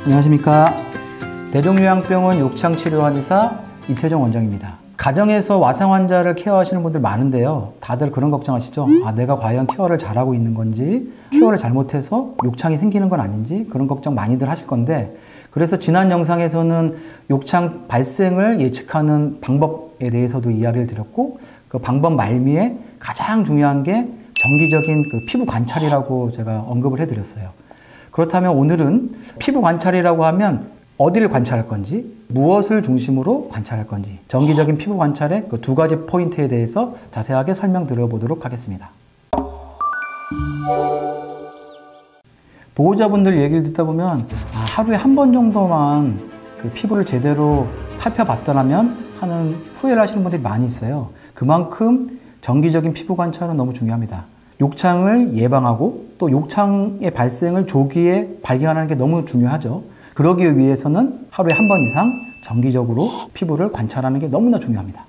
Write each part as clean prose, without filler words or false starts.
안녕하십니까. 대종요양병원 욕창치료 한의사 이태종 원장입니다. 가정에서 와상 환자를 케어하시는 분들 많은데요. 다들 그런 걱정하시죠? 내가 과연 케어를 잘하고 있는 건지, 케어를 잘못해서 욕창이 생기는 건 아닌지, 그런 걱정 많이들 하실 건데, 그래서 지난 영상에서는 욕창 발생을 예측하는 방법에 대해서도 이야기를 드렸고, 그 방법 말미에 가장 중요한 게 정기적인 그 피부 관찰이라고 제가 언급을 해드렸어요. 그렇다면 오늘은 피부 관찰이라고 하면 어디를 관찰할 건지, 무엇을 중심으로 관찰할 건지, 정기적인 피부 관찰의 그 두 가지 포인트에 대해서 자세하게 설명드려보도록 하겠습니다. 보호자분들 얘기를 듣다 보면 하루에 한 번 정도만 그 피부를 제대로 살펴봤더라면 하는 후회를 하시는 분들이 많이 있어요. 그만큼 정기적인 피부 관찰은 너무 중요합니다. 욕창을 예방하고 또 욕창의 발생을 조기에 발견하는 게 너무 중요하죠. 그러기 위해서는 하루에 한 번 이상 정기적으로 피부를 관찰하는 게 너무나 중요합니다.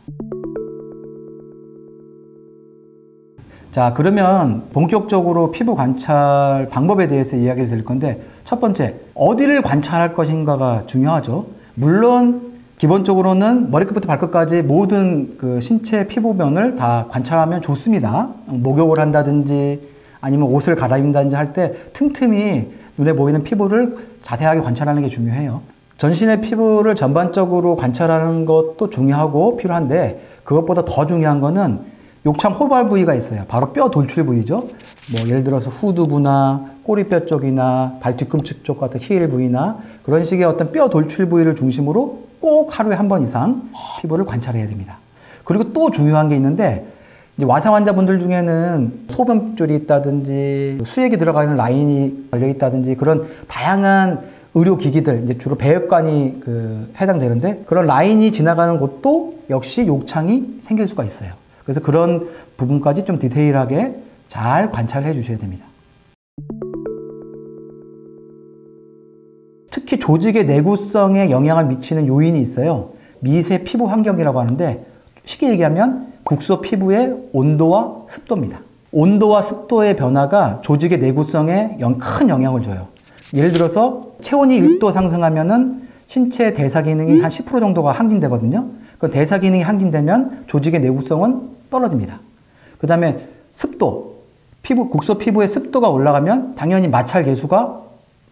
자, 그러면 본격적으로 피부 관찰 방법에 대해서 이야기를 드릴 건데, 첫 번째, 어디를 관찰할 것인가가 중요하죠. 물론 기본적으로는 머리끝부터 발끝까지 모든 그 신체 피부면을 다 관찰하면 좋습니다. 목욕을 한다든지 아니면 옷을 갈아입는다든지 할 때 틈틈이 눈에 보이는 피부를 자세하게 관찰하는 게 중요해요. 전신의 피부를 전반적으로 관찰하는 것도 중요하고 필요한데, 그것보다 더 중요한 거는 욕창 호발 부위가 있어요. 바로 뼈 돌출 부위죠. 뭐 예를 들어서 후두부나 꼬리뼈 쪽이나 발 뒤꿈치 쪽 같은 힐 부위나 그런 식의 어떤 뼈 돌출 부위를 중심으로 꼭 하루에 한 번 이상 피부를 관찰해야 됩니다. 그리고 또 중요한 게 있는데, 이제 와상 환자분들 중에는 소변줄이 있다든지 수액이 들어가 있는 라인이 걸려 있다든지 그런 다양한 의료기기들, 이제 주로 배혈관이 해당되는데, 그런 라인이 지나가는 곳도 역시 욕창이 생길 수가 있어요. 그래서 그런 부분까지 좀 디테일하게 잘 관찰해 주셔야 됩니다. 특히 조직의 내구성에 영향을 미치는 요인이 있어요. 미세 피부 환경이라고 하는데, 쉽게 얘기하면 국소 피부의 온도와 습도입니다. 온도와 습도의 변화가 조직의 내구성에 큰 영향을 줘요. 예를 들어서 체온이 1도 상승하면은 신체 대사 기능이 한 10% 정도가 항진되거든요. 그 대사 기능이 항진되면 조직의 내구성은 떨어집니다. 그 다음에 습도, 국소 피부의 습도가 올라가면 당연히 마찰 계수가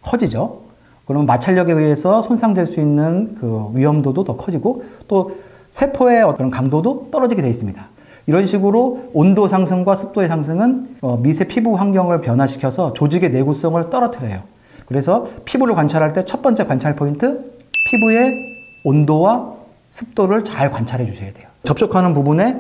커지죠. 그러면 마찰력에 의해서 손상될 수 있는 그 위험도도 더 커지고, 또 세포의 어떤 강도도 떨어지게 되어 있습니다. 이런 식으로 온도 상승과 습도의 상승은 미세 피부 환경을 변화시켜서 조직의 내구성을 떨어뜨려요. 그래서 피부를 관찰할 때 첫 번째 관찰 포인트, 피부의 온도와 습도를 잘 관찰해 주셔야 돼요. 접촉하는 부분에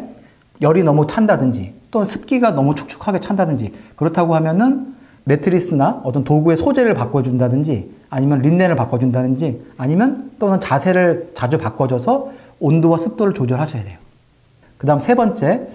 열이 너무 찬다든지 또는 습기가 너무 축축하게 찬다든지, 그렇다고 하면은 매트리스나 어떤 도구의 소재를 바꿔준다든지 아니면 린넨을 바꿔준다든지 아니면 또는 자세를 자주 바꿔줘서 온도와 습도를 조절하셔야 돼요. 그 다음 세 번째,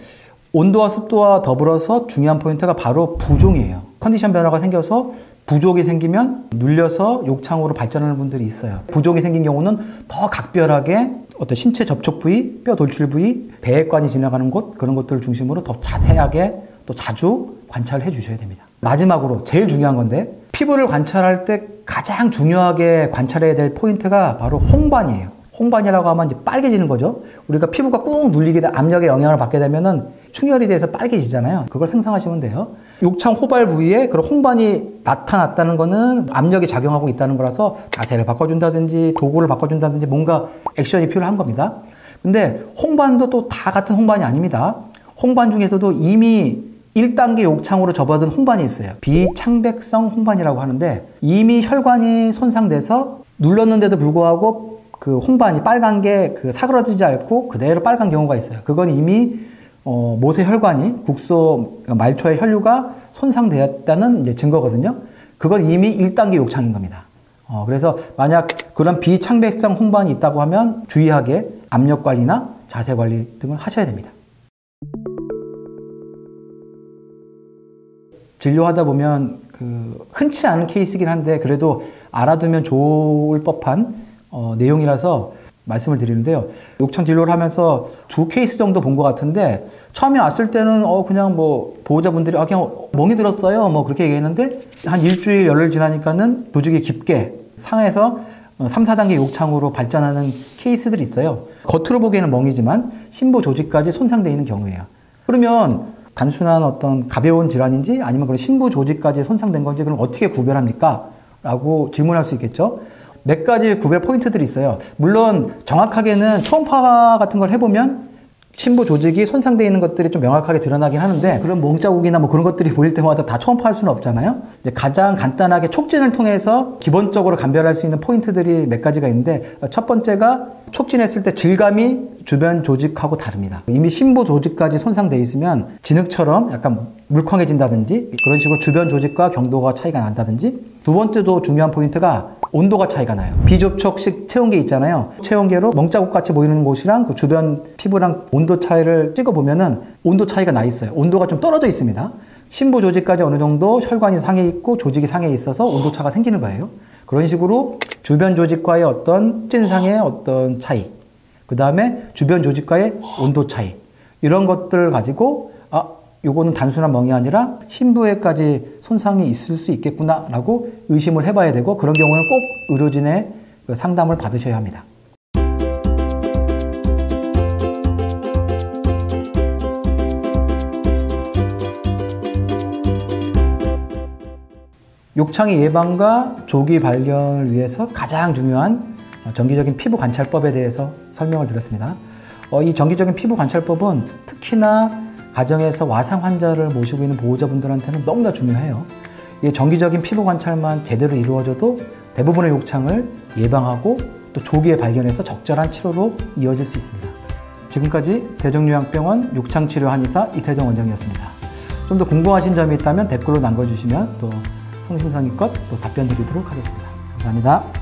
온도와 습도와 더불어서 중요한 포인트가 바로 부종이에요. 컨디션 변화가 생겨서 부종이 생기면 눌려서 욕창으로 발전하는 분들이 있어요. 부종이 생긴 경우는 더 각별하게 어떤 신체 접촉 부위, 뼈 돌출 부위, 배액관이 지나가는 곳, 그런 것들을 중심으로 더 자세하게 또 자주 관찰해 주셔야 됩니다. 마지막으로 제일 중요한 건데, 피부를 관찰할 때 가장 중요하게 관찰해야 될 포인트가 바로 홍반이에요. 홍반이라고 하면 이제 빨개지는 거죠. 우리가 피부가 꾹 눌리게 돼 압력의 영향을 받게 되면은 충혈이 돼서 빨개지잖아요. 그걸 상상하시면 돼요. 욕창 호발 부위에 그런 홍반이 나타났다는 거는 압력이 작용하고 있다는 거라서 자세를 바꿔준다든지 도구를 바꿔준다든지 뭔가 액션이 필요한 겁니다. 근데 홍반도 또 다 같은 홍반이 아닙니다. 홍반 중에서도 이미 1단계 욕창으로 접어든 홍반이 있어요. 비창백성 홍반이라고 하는데, 이미 혈관이 손상돼서 눌렀는데도 불구하고 그 홍반이 빨간 게 사그러지지 않고 그대로 빨간 경우가 있어요. 그건 이미 모세 혈관이 국소 말초의 혈류가 손상되었다는 이제 증거거든요. 그건 이미 1단계 욕창인 겁니다. 그래서 만약 그런 비창백성 홍반이 있다고 하면 주의하게 압력 관리나 자세 관리 등을 하셔야 됩니다. 진료하다 보면 흔치 않은 케이스이긴 한데 그래도 알아두면 좋을 법한 내용이라서 말씀을 드리는데요. 욕창 진료를 하면서 두 케이스 정도 본 것 같은데, 처음에 왔을 때는 그냥 뭐 보호자분들이 그냥 멍이 들었어요 뭐 그렇게 얘기했는데, 한 일주일 열흘 지나니까는 조직이 깊게 상에서 3, 4단계 욕창으로 발전하는 케이스들이 있어요. 겉으로 보기에는 멍이지만 심부 조직까지 손상되어 있는 경우예요. 그러면 단순한 어떤 가벼운 질환인지 아니면 그런 심부 조직까지 손상된 건지 그럼 어떻게 구별합니까? 라고 질문할 수 있겠죠. 몇 가지 구별 포인트들이 있어요. 물론 정확하게는 초음파 같은 걸 해보면 심부 조직이 손상되어 있는 것들이 좀 명확하게 드러나긴 하는데 그런 몽자국이나 뭐 그런 것들이 보일 때마다 다 초음파할 수는 없잖아요. 이제 가장 간단하게 촉진을 통해서 기본적으로 감별할 수 있는 포인트들이 몇 가지가 있는데 첫 번째가 촉진했을 때 질감이 주변 조직하고 다릅니다. 이미 심부 조직까지 손상되어 있으면 진흙처럼 약간 물컹해진다든지 그런 식으로 주변 조직과 경도가 차이가 난다든지 두 번째도 중요한 포인트가 온도가 차이가 나요. 비접촉식 체온계 있잖아요. 체온계로 멍자국 같이 보이는 곳이랑 그 주변 피부랑 온도 차이를 찍어보면은 온도 차이가 나 있어요. 온도가 좀 떨어져 있습니다. 심부 조직까지 어느 정도 혈관이 상해 있고 조직이 상해 있어서 온도차가 생기는 거예요. 그런 식으로 주변 조직과의 어떤 촉진상의 어떤 차이, 그 다음에 주변 조직과의 온도 차이, 이런 것들을 가지고 요거는 단순한 멍이 아니라 심부에까지 손상이 있을 수 있겠구나 라고 의심을 해봐야 되고 그런 경우는 꼭 의료진의 상담을 받으셔야 합니다. 욕창의 예방과 조기 발견을 위해서 가장 중요한 정기적인 피부 관찰법에 대해서 설명을 드렸습니다. 이 정기적인 피부 관찰법은 특히나 가정에서 와상 환자를 모시고 있는 보호자분들한테는 너무나 중요해요. 이 정기적인 피부 관찰만 제대로 이루어져도 대부분의 욕창을 예방하고 또 조기에 발견해서 적절한 치료로 이어질 수 있습니다. 지금까지 대종요양병원 욕창치료 한의사 이태정 원장이었습니다. 좀 더 궁금하신 점이 있다면 댓글로 남겨주시면 또 성심성의껏 또 답변 드리도록 하겠습니다. 감사합니다.